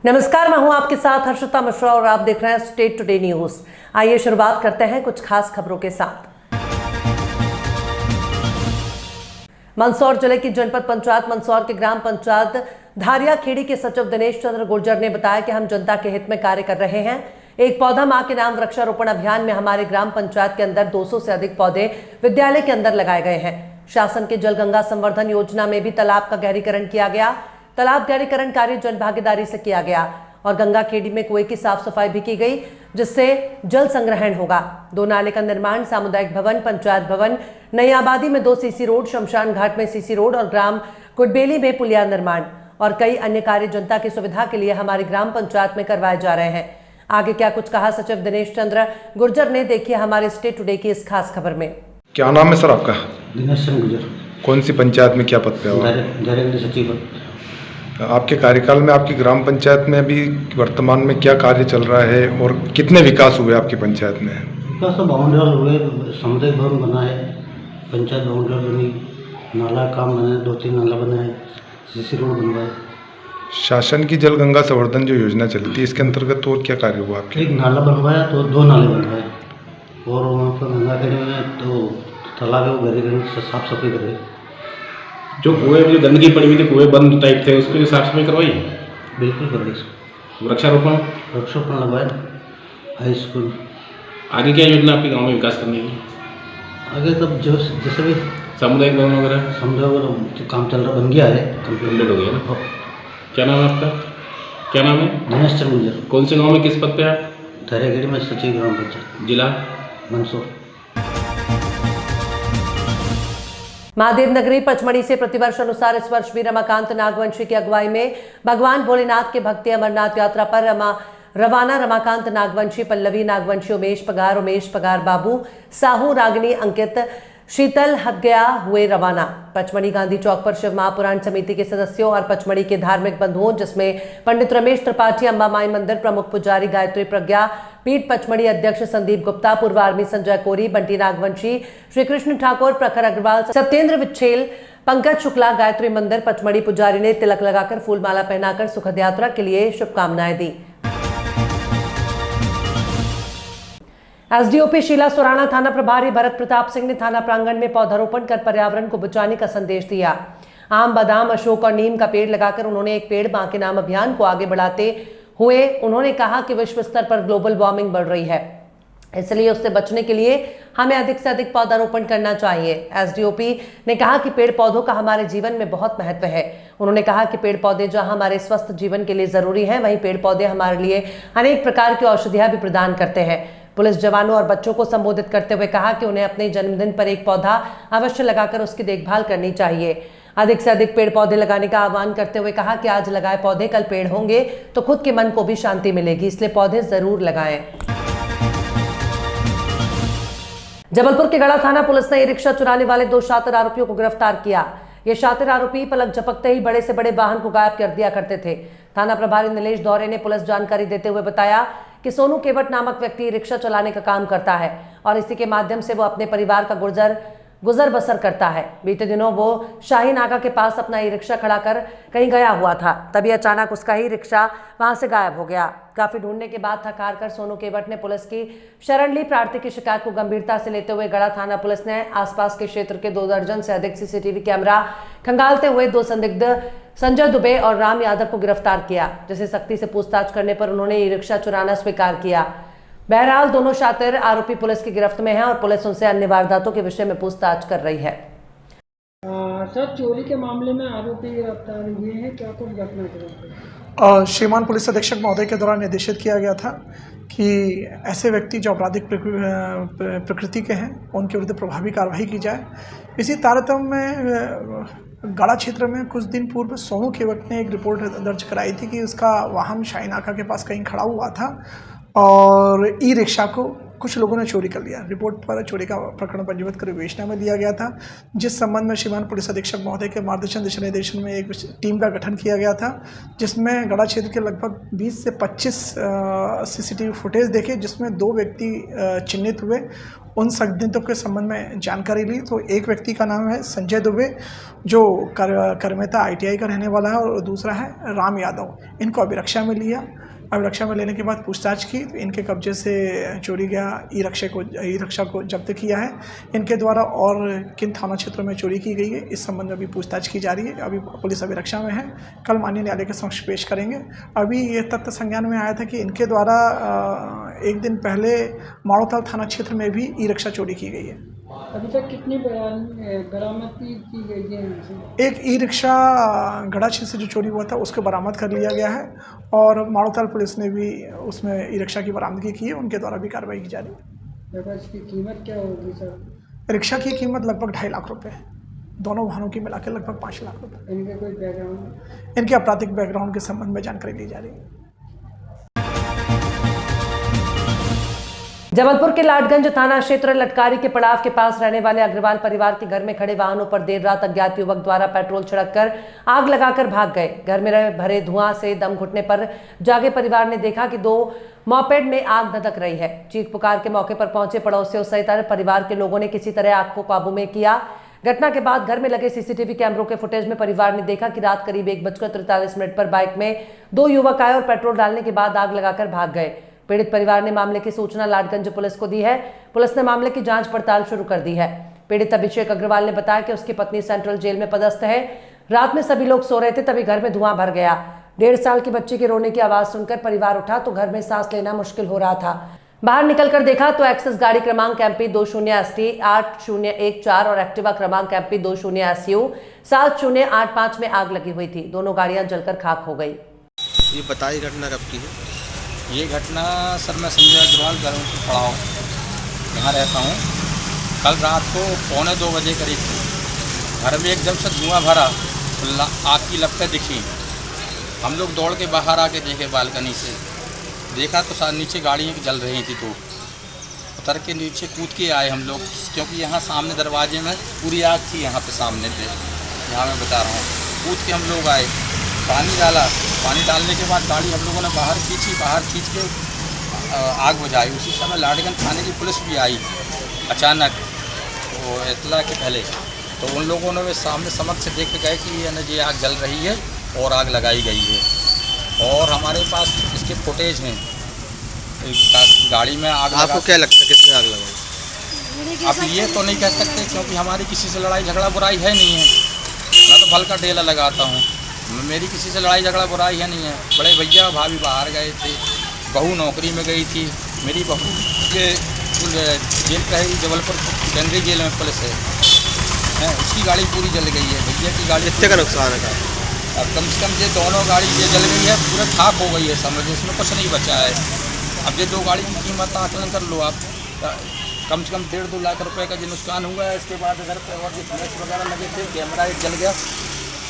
नमस्कार, मैं हूं आपके साथ हर्षिता मिश्रा और आप देख रहे हैं स्टेट टुडे न्यूज। आइए शुरुआत करते हैं कुछ खास खबरों के साथ। मंदसौर जिले की जनपद पंचायत मंदसौर के ग्राम पंचायत धारिया खेड़ी के सचिव दिनेश चंद्र गुर्जर ने बताया कि हम जनता के हित में कार्य कर रहे हैं। एक पौधा मां के नाम वृक्षारोपण अभियान में हमारे ग्राम पंचायत के अंदर 200 से अधिक पौधे विद्यालय के अंदर लगाए गए हैं। शासन के जल गंगा संवर्धन योजना में भी तालाब का गहरीकरण किया गया। तालाब गहरीकरण कार्य जन भागीदारी से किया गया और गंगा खेड़ी में कुएं की साफ सफाई भी की गई, जिससे जल संग्रहण होगा। 2 नाले का निर्माण, सामुदायिक भवन, पंचायत भवन, नई आबादी में 2 सीसी रोड, शमशान घाट में सीसी रोड और ग्राम कुटबेली में पुलिया निर्माण और कई अन्य कार्य जनता की सुविधा के लिए हमारी ग्राम पंचायत में करवाए जा रहे हैं। आगे क्या कुछ कहा सचिव दिनेश चंद्र गुर्जर ने, देखिए हमारे स्टेट टुडे की इस खास खबर में। क्या नाम है सर आपका? दिनेश चंद्र गुर्जर। कौन सी पंचायत में क्या पद पे हुआ? सचिव। आपके कार्यकाल में आपकी ग्राम पंचायत में अभी वर्तमान में क्या कार्य चल रहा है और कितने विकास हुए आपकी पंचायत में? विकास तो बाउंड्री हुए, सामुदायिक भवन बना है, पंचायत बाउंड्री बनी, नाला काम बना, 2-3 नाला बना है, सीसी रोड बनवा है। शासन की जल गंगा संवर्धन जो योजना चलती है, इसके अंतर्गत और क्या कार्य हुआ आपके? 1 नाला बनवाया तो 2 नाले बनवाए और वहाँ पर गंगा खेड़ी में तो तालाब है, वो गहरीकरण से साफ सफाई करे। जो कुएं में जो गंदगी पड़ी हुई थी, कुएं बंद टाइप थे, उसकी साफ सफाई करवाई? बिल्कुल करवाई। वृक्षारोपण लगवाए हाई स्कूल। आगे क्या योजना आपके गांव में विकास करने की? आगे तब जो जैसे भी सामुदायिक भवन वगैरह जो काम चल रहा बन गया है, कंप्लीट हो गया ना। क्या नाम है आपका? क्या नाम है? दिनेश चंद्र गुर्जर। कौन से गाँव में किस पद पे आप? धारिया खेड़ी में सचिव ग्राम पंचायत, जिला मंदसौर। महादेव नगरी पचमढ़ी से प्रतिवर्ष अनुसार इस वर्ष भी रमाकांत नागवंशी की अगुवाई में भगवान भोलेनाथ के भक्ति अमरनाथ यात्रा पर रवाना रमाकांत नागवंशी, पल्लवी नागवंशी, उमेश पगार बाबू, साहू, रागिनी, अंकित, शीतल हदगया हुए रवाना। पचमढ़ी गांधी चौक पर शिव महापुराण समिति के सदस्यों और पचमढ़ी के धार्मिक बंधुओं, जिसमें पंडित रमेश त्रिपाठी, अम्बा माई मंदिर प्रमुख पुजारी गायत्री प्रज्ञा पीठ पचमढ़ी अध्यक्ष संदीप गुप्ता, पूर्व आर्मी संजय कोरी, बंटी नागवंशी, श्री कृष्ण ठाकुर, प्रखर अग्रवाल, सत्येंद्र विच्छेल, पंकज शुक्ला, गायत्री मंदिर पचमढ़ी पुजारी ने तिलक लगाकर फूलमाला पहनाकर सुखद यात्रा के लिए शुभकामनाएं दी। एसडीओपी शीला सुराणा, थाना प्रभारी भरत प्रताप सिंह ने थाना प्रांगण में पौधारोपण कर पर्यावरण को बचाने का संदेश दिया। आम, बादाम, अशोक और नीम का पेड़ लगाकर उन्होंने एक पेड़ मां के नाम अभियान को आगे बढ़ाते हुए उन्होंने कहा कि विश्व स्तर पर ग्लोबल वार्मिंग बढ़ रही है, इसलिए उससे बचने के लिए हमें अधिक से अधिक पौधारोपण करना चाहिए। एसडीओपी ने कहा कि पेड़ पौधों का हमारे जीवन में बहुत महत्व है। उन्होंने कहा कि पेड़ पौधे जहां हमारे स्वस्थ जीवन के लिए जरूरी हैं, वहीं पेड़ पौधे हमारे लिए अनेक प्रकार की औषधियां भी प्रदान करते हैं। पुलिस जवानों और बच्चों को संबोधित करते हुए कहा कि उन्हें अपने जन्मदिन पर एक पौधा अवश्य लगाकर उसकी देखभाल करनी चाहिए। अधिक से अधिक पेड़ पौधे लगाने का आह्वान करते हुए कहा कि आज लगाए पौधे कल पेड़ होंगे तो खुद के मन को भी शांति मिलेगी, इसलिए पौधे जरूर लगाएं। जबलपुर के गढ़ा थाना पुलिस ने ई-रिक्शा चुराने वाले 2 शातिर आरोपियों को गिरफ्तार किया। ये शातिर आरोपी पलक झपकते ही बड़े से बड़े वाहन को गायब कर दिया करते थे। थाना प्रभारी नीलेश दौरे ने पुलिस जानकारी देते हुए बताया कि सोनू केवट नामक व्यक्ति रिक्शा चलाने का काम करता है और इसी के माध्यम से वो अपने परिवार का गुजर बसर करता है। बीते दिनों वो शाही नाका के पास अपना ई रिक्शा खड़ा कर कहीं गया हुआ था, तभी अचानक उसका ही रिक्शा वहां से गायब हो गया। काफी ढूंढने के बाद थक हार कर सोनू केवट ने पुलिस की शरण ली। प्रार्थी की शिकायत को गंभीरता से लेते हुए गढ़ा थाना पुलिस ने आसपास के क्षेत्र के 2 दर्जन से अधिक सीसीटीवी कैमरा खंगालते हुए 2 संदिग्ध संजय दुबे और राम यादव को गिरफ्तार किया, जिसे सख्ती से पूछताछ करने पर उन्होंने ई रिक्शा चुराना स्वीकार किया। बहरहाल दोनों शातिर आरोपी पुलिस की गिरफ्त में हैं और पुलिस उनसे अन्य वारदातों के विषय में पूछताछ कर रही है। सर, चोरी के मामले में आरोपी गिरफ्तार हुए हैं, क्या कुछ घटना? श्रीमान पुलिस अधीक्षक महोदय के द्वारा निर्देशित किया गया था कि ऐसे व्यक्ति जो आपराधिक प्रकृति के हैं उनके विरुद्ध प्रभावी कार्रवाई की जाए। इसी तारतम्य में गढ़ा क्षेत्र में कुछ दिन पूर्व सोनू केवट ने एक रिपोर्ट दर्ज कराई थी कि उसका वाहन शाही नाका के पास कहीं खड़ा हुआ था और ई रिक्शा को कुछ लोगों ने चोरी कर लिया। रिपोर्ट पर चोरी का प्रकरण पंजीबद्ध कर विवेचना में लिया गया था, जिस संबंध में श्रीमान पुलिस अधीक्षक महोदय के मार्गदर्शन दिशा निर्देशन में एक टीम का गठन किया गया था, जिसमें गढ़ा क्षेत्र के लगभग 20 से 25 CCTV फुटेज देखे, जिसमें 2 व्यक्ति चिन्हित हुए। उन संदिग्धों के संबंध में जानकारी ली तो एक व्यक्ति का नाम है संजय दुबे, जो करमेता ITI का रहने वाला है, और दूसरा है राम यादव। इनको अभिरक्षा में लिया। अभिरक्षा में लेने के बाद पूछताछ की तो इनके कब्जे से चोरी गया ई रिक्शा को जब्त किया है। इनके द्वारा और किन थाना क्षेत्रों में चोरी की गई है, इस संबंध में अभी पूछताछ की जा रही है। अभी पुलिस अभिरक्षा में है, कल माननीय न्यायालय के समक्ष पेश करेंगे। अभी ये तथ्य संज्ञान में आया था कि इनके द्वारा एक दिन पहले माड़ोताल थाना क्षेत्र में भी ई रिक्शा चोरी की गई है। अभी तक कितनी बरामदगी की गई है इनसे? एक ई रिक्शा गढ़ा क्षेत्र से जो चोरी हुआ था उसको बरामद कर लिया गया है, और माड़ोताल पुलिस ने भी उसमें ई रिक्शा की बरामदगी की है। उनके द्वारा भी कार्रवाई की जा रही है। लगभग इसकी कीमत क्या होगी सर? रिक्शा की कीमत लगभग 2.5 लाख रुपये, दोनों वाहनों की मिलाकर लगभग 5 लाख रुपये। इनका कोई बैकग्राउंड? इनके आपराधिक बैकग्राउंड के संबंध में जानकारी ली जा रही है। जबलपुर के लाटगंज थाना क्षेत्र लटकारी के पड़ाव के पास रहने वाले अग्रवाल परिवार के घर में खड़े वाहनों पर देर रात अज्ञात युवक द्वारा पेट्रोल छिड़ककर आग लगाकर भाग गए। घर में भरे धुआं से दम घुटने पर जागे परिवार ने देखा कि 2 मॉपेड में आग धधक रही है। चीख पुकार के मौके पर पहुंचे पड़ोसियों सहित परिवार के लोगों ने किसी तरह आग को काबू में किया। घटना के बाद घर में लगे CCTV कैमरों के फुटेज में परिवार ने देखा कि रात करीब 1:43 पर बाइक में 2 युवक आए और पेट्रोल डालने के बाद आग लगाकर भाग गए। पीड़ित परिवार ने मामले की सूचना लाटगंज पुलिस को दी है। पुलिस ने मामले की जांच पड़ताल शुरू कर दी है। पीड़ित अभिषेक अग्रवाल ने बताया कि उसकी पत्नी सेंट्रल जेल में पदस्थ है। रात में सभी लोग सो रहे थे, तभी घर में धुआं भर गया। 1.5 साल की बच्ची के रोने की आवाज सुनकर परिवार उठा तो घर में सांस लेना मुश्किल हो रहा था। बाहर निकलकर देखा तो एक्सेस गाड़ी क्रमांक MP 20ST 8014 और एक्टिवा क्रमांक MP 20SU 7085 में आग लगी हुई थी। दोनों गाड़ियां जलकर खाक हो गई। ये बताई घटना कब की है? ये घटना सर मैं संजय अग्रवाल घर में खड़ा हूँ, यहाँ रहता हूँ। कल रात को 1:45 बजे करीब घर में एकदम से धुआं भरा, आग की लपटें दिखी। हम लोग दौड़ के बाहर आके देखे, बालकनी से देखा तो नीचे गाड़ियाँ जल रही थी। तो उतर के नीचे कूद के आए हम लोग, क्योंकि यहाँ सामने दरवाजे में पूरी आग थी। यहाँ पे सामने पे यहाँ मैं बता रहा हूँ, कूद के हम लोग आए, पानी डाला। पानी डालने के बाद गाड़ी हम लोगों ने बाहर खींच के आग बुझाई। उसी समय लाटगंज थाने की पुलिस भी आई अचानक, वो इतला के पहले। तो उन लोगों ने वे सामने समझ से देख के गए कि ये आग जल रही है और आग लगाई गई है। और हमारे पास इसके फुटेज हैं, गाड़ी में आग। आपको क्या लगता है किसने आग लगाई? अब ये तो नहीं कह सकते, क्योंकि हमारी किसी से लड़ाई झगड़ा बुराई है नहीं है। मैं तो फल का ठेला लगाता हूँ, मेरी किसी से लड़ाई झगड़ा बुराई है नहीं है। बड़े भैया भाभी बाहर गए थे, बहू नौकरी में गई थी। मेरी बहू के जेल का ही जबलपुर केंद्रीय जेल में पुलिस है, उसकी गाड़ी पूरी जल गई है। भैया की गाड़ी कितने का नुकसान है? अब कम से कम ये दोनों गाड़ी ये जल गई है, पूरा खाक हो गई है, समझ उसमें कुछ नहीं बचा है। अब ये 2 गाड़ी की कीमत आकलन कर लो आप, कम से कम 1.5-2 लाख रुपए का जो नुकसान हुआ है। इसके बाद घर पे और जो फ्लैश वगैरह लगे थे, कैमरा एक जल गया,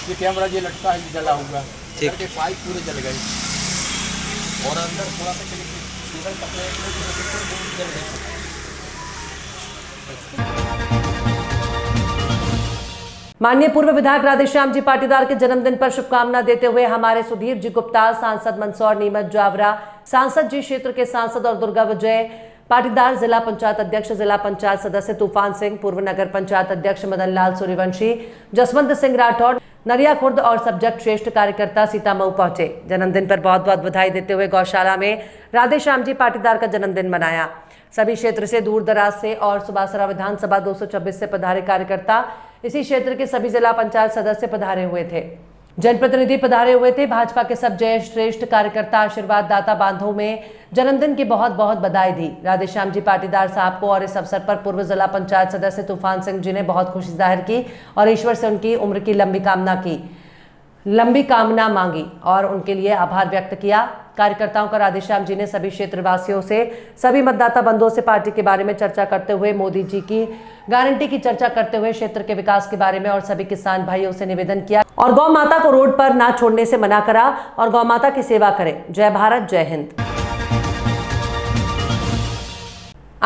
ये कैमरा ये लटका है जला हुआ, घर के पाइप पूरे जल गए। और अंदर थोड़ा सा केबल पकड़े जल गए। माननीय पूर्व विधायक राधेश्याम जी पाटीदार के जन्मदिन पर शुभकामना देते हुए हमारे सुधीर जी गुप्ता, सांसद मंदसौर नीमच जावरा, सांसद जी क्षेत्र के सांसद और दुर्गा विजय पाटीदार, जिला पंचायत अध्यक्ष, जिला पंचायत सदस्य तूफान सिंह, पूर्व नगर पंचायत अध्यक्ष मदन लाल सूर्यवंशी, जसवंत सिंह राठौड़, नरिया खुर्द और सब्जेक्ट श्रेष्ठ कार्यकर्ता सीतामऊ पहुंचे। जन्मदिन पर बहुत बहुत बधाई देते हुए गौशाला में राधेश्याम जी पाटीदार का जन्मदिन मनाया। सभी क्षेत्र से, दूर दराज से और सुबासरा विधानसभा 226 से पधारे कार्यकर्ता, इसी क्षेत्र के सभी जिला पंचायत सदस्य पधारे हुए थे, जनप्रतिनिधि पधारे हुए थे। भाजपा के सब जय श्रेष्ठ कार्यकर्ता, आशीर्वाद दाता बांधों में जन्मदिन की बहुत बहुत बधाई दी राधेश्याम जी पाटीदार साहब को। और इस अवसर पर पूर्व जिला पंचायत सदस्य तूफान सिंह जी ने बहुत खुशी जाहिर की और ईश्वर से उनकी उम्र की लंबी कामना मांगी और उनके लिए आभार व्यक्त किया। कार्यकर्ताओं का राधेश्याम जी ने सभी क्षेत्रवासियों से, सभी मतदाता बंधुओं से पार्टी के बारे में चर्चा करते हुए, मोदी जी की गारंटी की चर्चा करते हुए क्षेत्र के विकास के बारे में और सभी किसान भाइयों से निवेदन किया और गौ माता को रोड पर ना छोड़ने से मना करा और गौ माता की सेवा करें। जय भारत, जय हिंद।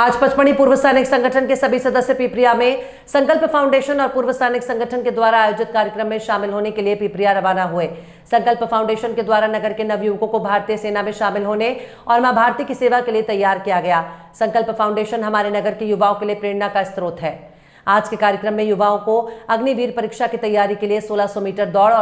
आज पचमढ़ी पूर्व सैनिक संगठन के सभी सदस्य पिपरिया में संकल्प फाउंडेशन और पूर्व सैनिक संगठन के द्वारा आयोजित कार्यक्रम में शामिल होने के लिए पिपरिया रवाना हुए। संकल्प फाउंडेशन के द्वारा नगर के नवयुवकों को भारतीय सेना में शामिल होने और मां भारती की सेवा के लिए तैयार किया गया। संकल्प फाउंडेशन हमारे नगर के युवाओं के लिए प्रेरणा का स्रोत है। आज के कार्यक्रम में युवाओं को अग्निवीर परीक्षा की तैयारी के लिए 1600 मीटर दौड़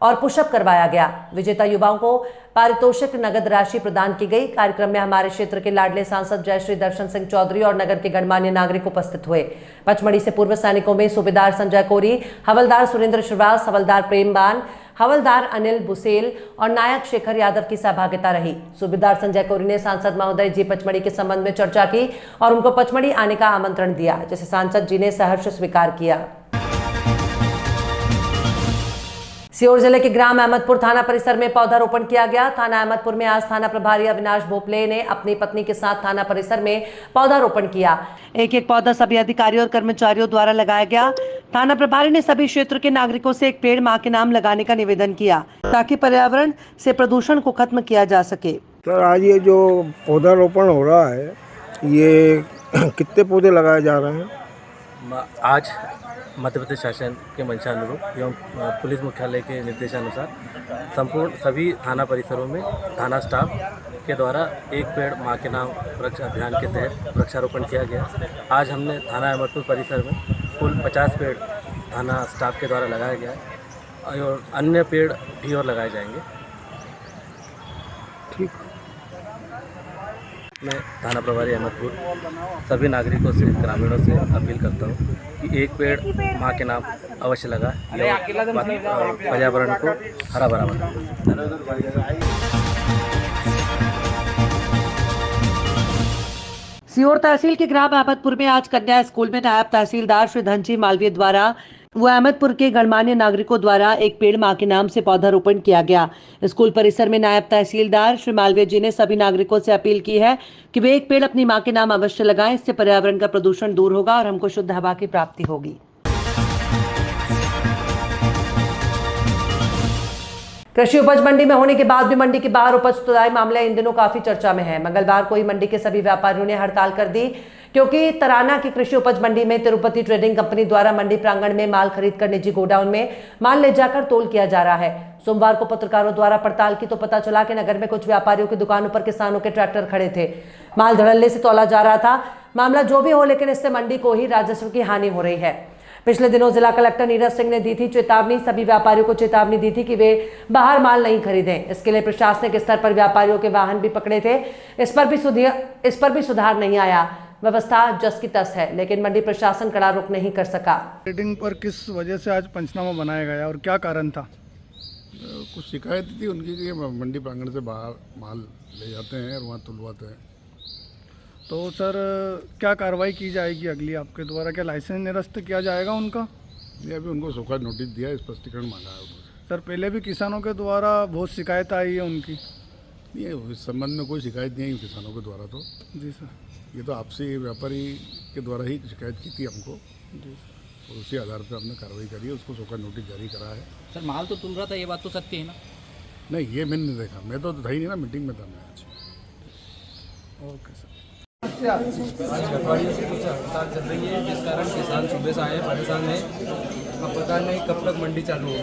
और पुशअप करवाया गया। विजेता युवाओं को पारितोषिक नगद राशि प्रदान की गई। कार्यक्रम में हमारे क्षेत्र के लाडले सांसद जयश्री दर्शन सिंह चौधरी और नगर के गणमान्य नागरिक उपस्थित हुए। पचमढ़ी से पूर्व सैनिकों में सूबेदार संजय कोरी, हवलदार सुरेंद्र श्रीवास, हवलदार प्रेमबान, हवलदार अनिल बुसेल और नायक शेखर यादव की सहभागिता रही। सूबेदार संजय कोरी ने सांसद महोदय जी पचमढ़ी के संबंध में चर्चा की और उनको पचमढ़ी आने का आमंत्रण दिया, जिसे सांसद जी ने सहर्ष स्वीकार किया। सीहोर जिले के ग्राम अहमदपुर थाना परिसर में पौधारोपण किया गया। थाना अहमदपुर में आज थाना प्रभारी अविनाश भोपले ने अपनी पत्नी के साथ थाना परिसर में पौधारोपण किया। एक एक पौधा सभी अधिकारियों और कर्मचारियों द्वारा लगाया गया। थाना प्रभारी ने सभी क्षेत्र के नागरिकों से एक पेड़ मां के नाम लगाने का निवेदन किया ताकि पर्यावरण से प्रदूषण को खत्म किया जा सके। सर, आज ये जो पौधारोपण हो रहा है, ये कितने पौधे लगाए जा रहे हैं? आज मध्य प्रदेश शासन के मंशानुरूप एवं पुलिस मुख्यालय के निर्देशानुसार संपूर्ण सभी थाना परिसरों में थाना स्टाफ के द्वारा एक पेड़ मां के नाम वृक्ष अभियान के तहत वृक्षारोपण किया गया। आज हमने थाना अहमदपुर परिसर में कुल 50 पेड़ थाना स्टाफ के द्वारा लगाया गया है और अन्य पेड़ भी और लगाए जाएंगे। ठीक। मैं थाना प्रभारी अहमदपुर सभी नागरिकों से, ग्रामीणों से अपील करता हूँ कि एक पेड़ मां के नाम अवश्य लगाएं, पर्यावरण को हरा भरा बनाएं। सीहोर तहसील के ग्राम अहमदपुर में आज कन्या स्कूल में नायब तहसीलदार श्री धनजी मालवीय द्वारा व अहमदपुर के गणमान्य नागरिकों द्वारा एक पेड़ मां के नाम से पौधारोपण किया गया। स्कूल परिसर में नायब तहसीलदार श्री मालवीय जी ने सभी नागरिकों से अपील की है कि वे एक पेड़ अपनी मां के नाम अवश्य लगाएं। इससे पर्यावरण का प्रदूषण दूर होगा और हमको शुद्ध हवा की प्राप्ति होगी। कृषि उपज मंडी में होने के बाद भी मंडी के बाहर उपज तुलाई मामला इन दिनों काफी चर्चा में है। मंगलवार को ही मंडी के सभी व्यापारियों ने हड़ताल कर दी क्योंकि तराना की कृषि उपज मंडी में तिरुपति ट्रेडिंग कंपनी द्वारा मंडी प्रांगण में माल खरीदकर निजी गोडाउन में माल ले जाकर तोल किया जा रहा है। सोमवार को पत्रकारों द्वारा पड़ताल की तो पता चला कि नगर में कुछ व्यापारियों की दुकानों पर किसानों के ट्रैक्टर खड़े थे। माल धड़ल्ले से तोला जा रहा था। मामला जो भी हो, लेकिन इससे मंडी को ही राजस्व की हानि हो रही है। पिछले दिनों जिला कलेक्टर नीरज सिंह ने दी थी चेतावनी, सभी व्यापारियों को चेतावनी दी थी कि वे बाहर माल नहीं खरीदें। इसके लिए प्रशासनिक स्तर पर व्यापारियों के वाहन भी पकड़े थे। इस पर भी सुधार नहीं आया। व्यवस्था जस की तस है, लेकिन मंडी प्रशासन कड़ा रुख नहीं कर सका। ट्रेडिंग पर किस वजह से आज पंचनामा बनाया गया और क्या कारण था? कुछ शिकायत थी उनकी कि मंडी प्रांगण से बाहर माल ले जाते हैं और वहाँ तुलवाते हैं। तो सर, क्या कार्रवाई की जाएगी अगली आपके द्वारा? क्या लाइसेंस निरस्त किया जाएगा उनका? ये अभी उनको सूखा नोटिस दिया है, स्पष्टीकरण मांगा है उनसे। सर, पहले भी किसानों के द्वारा बहुत शिकायत आई है उनकी। ये इस संबंध में कोई शिकायत नहीं है किसानों के द्वारा। तो जी सर, ये तो आपसे व्यापारी के द्वारा ही शिकायत की थी हमको जी। और उसी आधार पर हमने कार्रवाई करी है, उसको सूखा नोटिस जारी करा है। सर, माल तो तुल रहा था, ये बात तो सत्य है ना? नहीं, ये मैंने नहीं देखा, मैं तो था ही नहीं ना, मीटिंग में था मैं आज। Okay sir. आज गठवाड़ियों से कुछ हड़ताल चल रही है, जिस कारण किसान सुबह से आए परेशान है। अब पता नहीं कब तक मंडी चालू होगी।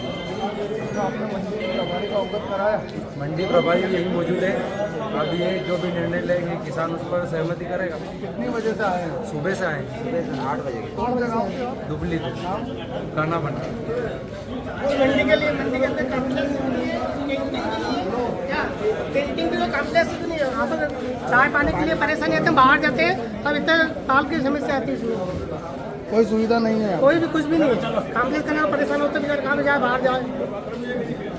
आपने मंडी प्रभारी का अवगत कराया? मंडी प्रभारी यही मौजूद है। अब ये जो भी निर्णय लेंगे किसान उस पर सहमति करेगा। कितनी बजे से आए हैं? सुबह से आए, सुबह से 8 बजे। कौन सा गाँव से आप? दुबली करना बना मंडी के लिए मंडी के अंदर कॉम्प्लेक्स पेंटिंग भी तो कॉम्प्लेक्स नहीं है। यहाँ पर चाय पाने के लिए परेशानी आते हैं, बाहर जाते हैं, तब इतना ताल की समस्या आती है। इसमें कोई सुविधा नहीं है, कोई भी कुछ भी नहीं है। कॉम्प्लेक्स करने में परेशान होते हैं, कहाँ में जाए, बाहर जाए।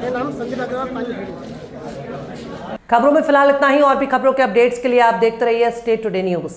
ये नाम संजीव अग्रवाल, पानी। खबरों में फिलहाल इतना ही। और भी खबरों के अपडेट्स के लिए आप देखते रहिए स्टेट टुडे न्यूज़।